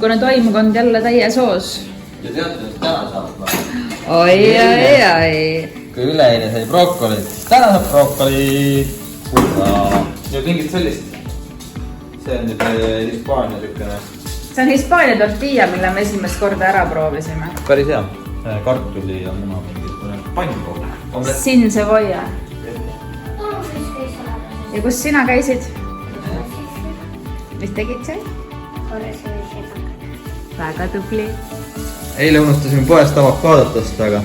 hommikune toimkond jälle täies hoos. Ja teate, mis täna saab? Oi. Kui üleeile sai brokolit, siis täna saab brokolit. Ja mingit sellist. See on nüüd Hispaania tükkene. See on Hispaania tortilla, mille me esimest korda ära proovisime. Päris hea. Kartuli ja muna mingit pannpool. Sin cebolla. Ja kus sina käisid? Mis tegid seal? Väga tubli. Eile unustasime poest avokaadot osta, aga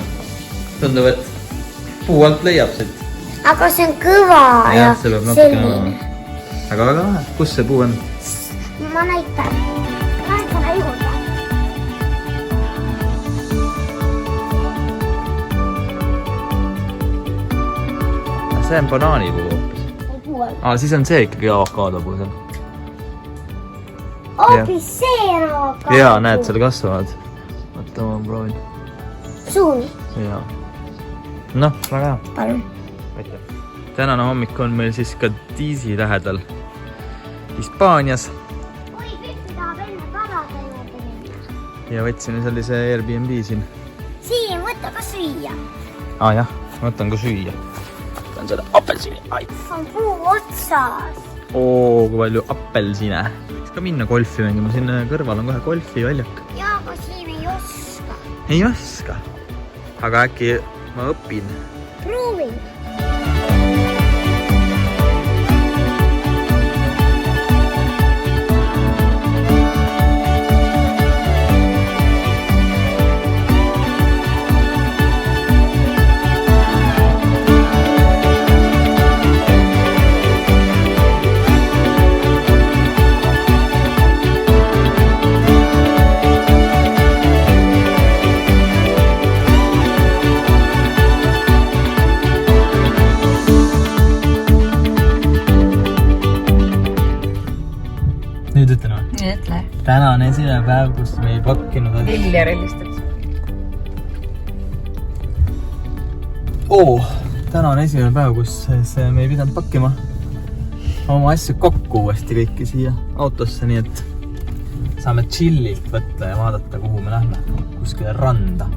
tundub, et puu alt leiab siit. Aga see on kõva ja see peab natukene olema. Aga väga vähe. Kus see puu on? Ma näitan. Näitan juurde. See on banaanipuu hoopis. Siis on see ikkagi avokaadopuu seal. Hoopis see on avokaadopuu. Jaa, näed, seal kasvavad. Võtta ma proovin. Suuni. Jaa. Noh, väga hea. Palun. Aitäh. Tänane hommik on meil siis Cadizi lähedal Hispaanias. Oi, Pütti tahab enne kalade juurde minna. Ja võtsime sellise Airbnb siin. Siin, võtta ka süüa. Jah, võtan ka süüa. Võtan seda apelsini. See on puu otsas. Kui palju apelsine. Võiks ka minna golfi mängima. Siin kõrval on kohe golfiväljak. Jaa, aga siin ei oska. Ei oska. Aga äkki ma õpin. Proovin. Nüüd ütlen või? Nii ütle. Täna on esimene päev, kus me ei pakkinud. Vilja rellistab. Täna on esimene päev, kus me ei pidanud pakkima oma asju kokku uuesti kõiki siia autosse, nii et saame chillilt võtta ja vaadata, kuhu me lähme. Kuskile randa.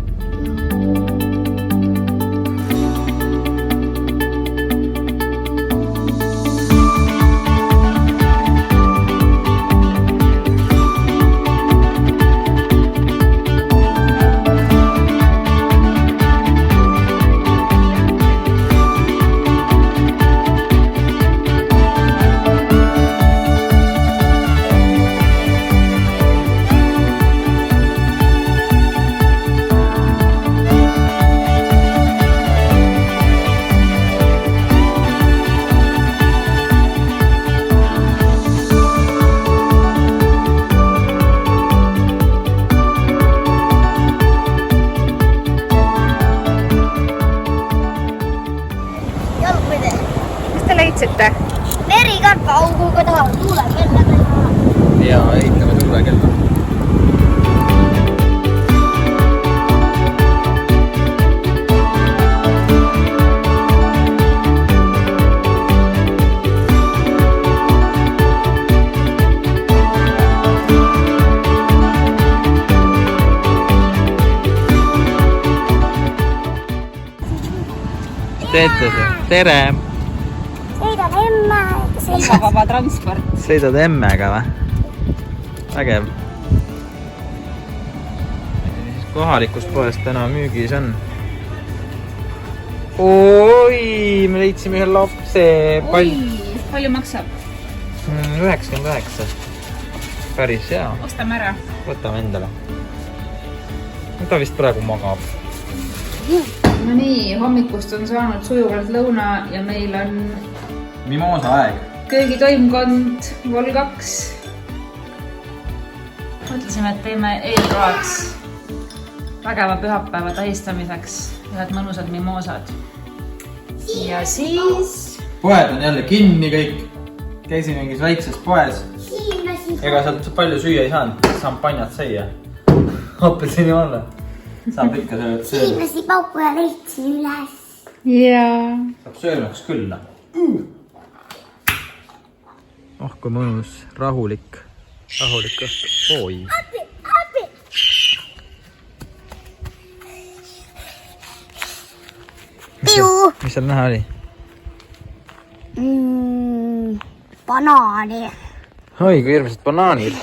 Leidsite? Verikarpa auguga taha tuulekella. Ja ehitame tuulekella. Teete see. Tere! Sõidad emme. Vaba transport. Sõidad emmega või? Vägev. Kohalikus poes täna müügis on. Oi, me leidsime ühe lapse. Palju maksab? 99. Päris hea. Ostame ära. Võtame endale. Ta vist praegu magab. No nii, hommikust on saanud sujuvalt lõuna ja meil on Mimoosa aeg. köögitoimkond vol 2. Mõtlesime, et teeme eelroaks vägeva pühapäeva tähistamiseks ühed mõnusad mimoosad. Ja siis... Poed on jälle kinni kõik. Käisin mingis väikses poes. Ega sealt palju süüa ei saanud. Sampanjat süüa. Apelsini olla. Saab ikka sööda. Siinlasi pauku ja leidsin üles. Jaa. Saab söönaks külla. Kui mõnus, rahulik õhtu. Oi. seal näha oli? Banaani. Oi, kui hirmsad banaanid.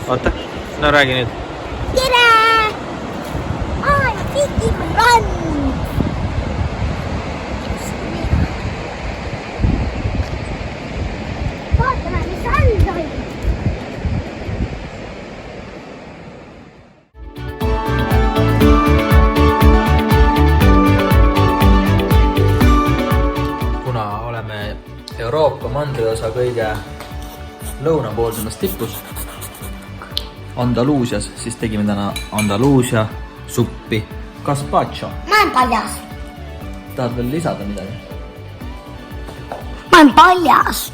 Oota, no räägi nüüd. Tere! Pidi run! Vaatame, mis all toimub. Kuna oleme Euroopa mandriosa kõige lõunapoolsemas tipus Andaluusias, siis tegime täna Andaluusia suppi gazpacho. Ma olen paljas. Tahad veel lisada midagi? Ma olen paljas.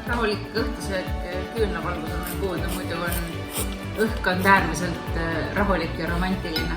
Rahulik õhtusöök küünlavalgus on meil kuulda, muidu on õhkkond äärmiselt rahulik ja romantiline.